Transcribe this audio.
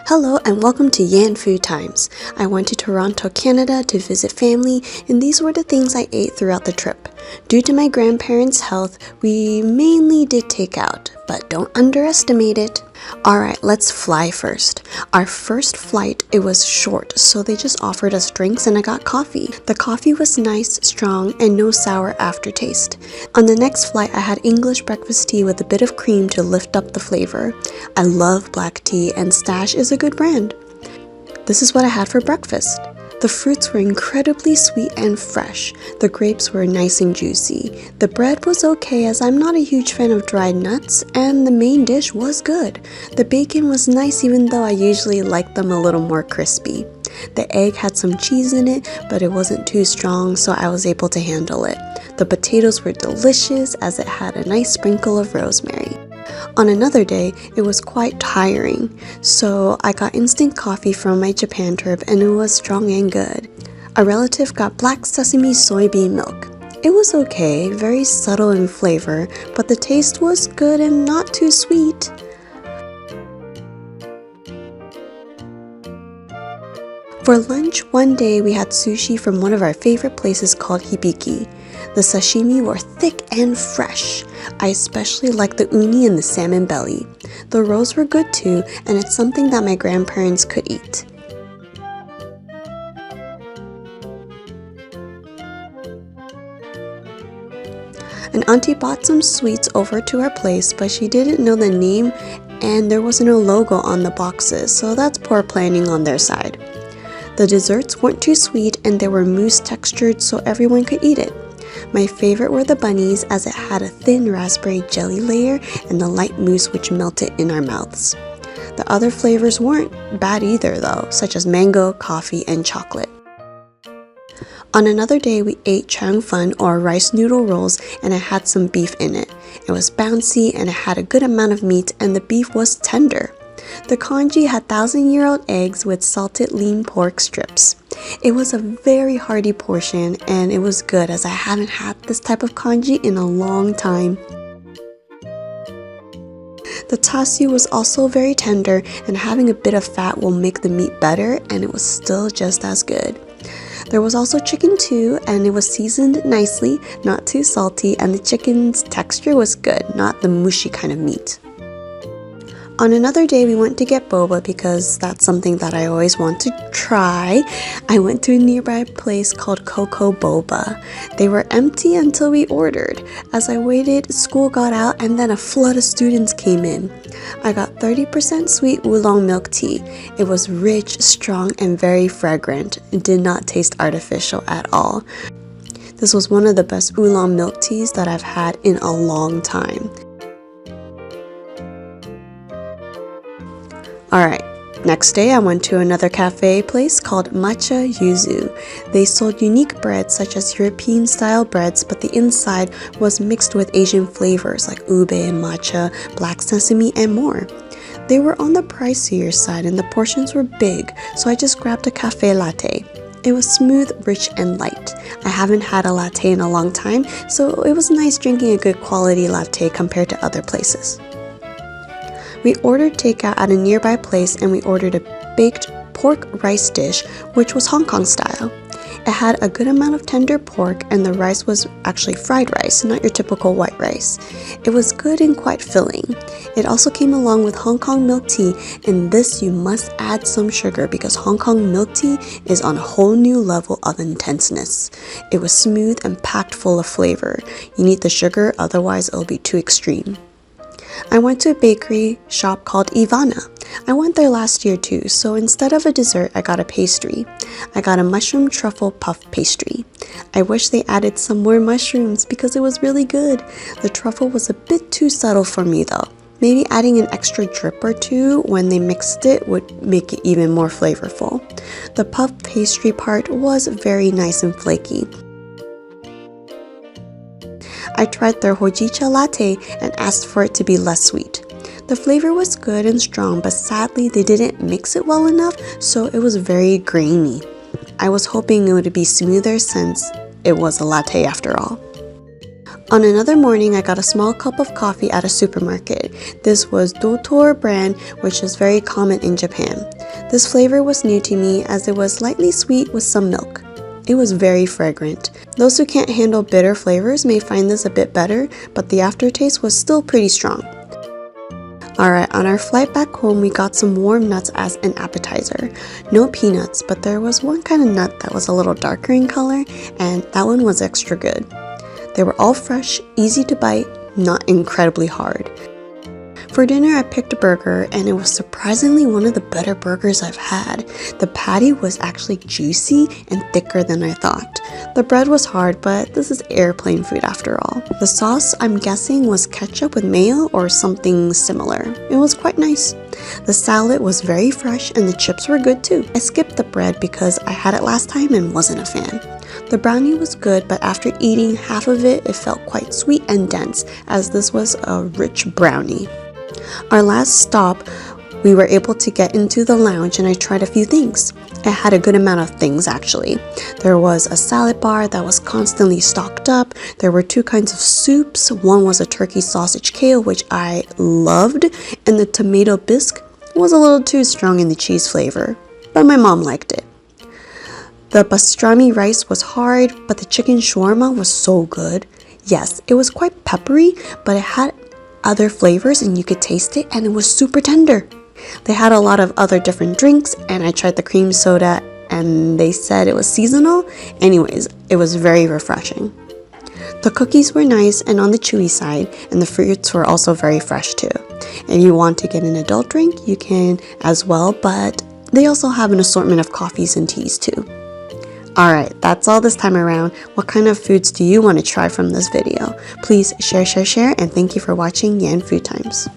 Hello and welcome to Yan Food Times. I went to Toronto, Canada to visit family, and these were the things I ate throughout the trip. Due to my grandparents' health, we mainly did takeout, but don't underestimate it. Alright, let's fly first. Our first flight, it was short, so they just offered us drinks and I got coffee. The coffee was nice, strong, and no sour aftertaste. On the next flight, I had English breakfast tea with a bit of cream to lift up the flavor. I love black tea and Stash is a good brand. This is what I had for breakfast. The fruits were incredibly sweet and fresh. The grapes were nice and juicy. The bread was okay as I'm not a huge fan of dried nuts, and the main dish was good. The bacon was nice even though I usually like them a little more crispy. The egg had some cheese in it, but it wasn't too strong, so I was able to handle it. The potatoes were delicious as it had a nice sprinkle of rosemary. On another day, it was quite tiring, so I got instant coffee from my Japan trip and it was strong and good. A relative got black sesame soybean milk. It was okay, very subtle in flavor, but the taste was good and not too sweet. For lunch, one day we had sushi from one of our favorite places called Hibiki. The sashimi were thick and fresh. I especially liked the uni and the salmon belly. The rolls were good too, and it's something that my grandparents could eat. An auntie bought some sweets over to our place, but she didn't know the name and there was no logo on the boxes, so that's poor planning on their side. The desserts weren't too sweet and they were mousse textured so everyone could eat it. My favorite were the bunnies as it had a thin raspberry jelly layer and the light mousse which melted in our mouths. The other flavors weren't bad either though, such as mango, coffee, and chocolate. On another day, we ate chang fun or rice noodle rolls and it had some beef in it. It was bouncy and it had a good amount of meat and the beef was tender. The congee had 1,000-year-old eggs with salted lean pork strips. It was a very hearty portion and it was good as I haven't had this type of congee in a long time. The tassu was also very tender and having a bit of fat will make the meat better and it was still just as good. There was also chicken too and it was seasoned nicely, not too salty, and the chicken's texture was good, not the mushy kind of meat. On another day, we went to get boba because that's something that I always want to try. I went to a nearby place called Coco Boba. They were empty until we ordered. As I waited, school got out and then a flood of students came in. I got 30% sweet oolong milk tea. It was rich, strong, and very fragrant. It did not taste artificial at all. This was one of the best oolong milk teas that I've had in a long time. Alright, next day I went to another cafe place called Matcha Yuzu. They sold unique breads such as European style breads, but the inside was mixed with Asian flavors like ube, matcha, black sesame, and more. They were on the pricier side and the portions were big, so I just grabbed a cafe latte. It was smooth, rich, and light. I haven't had a latte in a long time, so it was nice drinking a good quality latte compared to other places. We ordered takeout at a nearby place and we ordered a baked pork rice dish, which was Hong Kong style. It had a good amount of tender pork and the rice was actually fried rice, not your typical white rice. It was good and quite filling. It also came along with Hong Kong milk tea, and this you must add some sugar because Hong Kong milk tea is on a whole new level of intenseness. It was smooth and packed full of flavor. You need the sugar, otherwise it'll be too extreme. I went to a bakery shop called Ivana. I went there last year too, so instead of a dessert, I got a pastry. I got a mushroom truffle puff pastry. I wish they added some more mushrooms because it was really good. The truffle was a bit too subtle for me though. Maybe adding an extra drip or two when they mixed it would make it even more flavorful. The puff pastry part was very nice and flaky. I tried their hojicha latte and asked for it to be less sweet. The flavor was good and strong, but sadly they didn't mix it well enough, so it was very grainy. I was hoping it would be smoother since it was a latte after all. On another morning, I got a small cup of coffee at a supermarket. This was Dotor brand, which is very common in Japan. This flavor was new to me as it was lightly sweet with some milk. It was very fragrant. Those who can't handle bitter flavors may find this a bit better, but the aftertaste was still pretty strong. Alright, on our flight back home, we got some warm nuts as an appetizer. No peanuts, but there was one kind of nut that was a little darker in color, and that one was extra good. They were all fresh, easy to bite, not incredibly hard. For dinner, I picked a burger, and it was surprisingly one of the better burgers I've had. The patty was actually juicy and thicker than I thought. The bread was hard, but this is airplane food after all. The sauce, I'm guessing, was ketchup with mayo or something similar. It was quite nice. The salad was very fresh, and the chips were good too. I skipped the bread because I had it last time and wasn't a fan. The brownie was good, but after eating half of it, it felt quite sweet and dense, as this was a rich brownie. Our last stop, we were able to get into the lounge and I tried a few things. I had a good amount of things actually. There was a salad bar that was constantly stocked up. There were 2 kinds of soups. One was a turkey sausage kale, which I loved, and the tomato bisque was a little too strong in the cheese flavor, but my mom liked it. The pastrami rice was hard, but the chicken shawarma was so good. Yes, it was quite peppery, but it had other flavors and you could taste it, and it was super tender. They had a lot of other different drinks, and I tried the cream soda and they said it was seasonal. Anyways, it was very refreshing. The cookies were nice and on the chewy side, and the fruits were also very fresh too. If you want to get an adult drink, you can as well, but they also have an assortment of coffees and teas too. Alright, that's all this time around. What kind of foods do you want to try from this video? Please share, and thank you for watching Yan Food Times.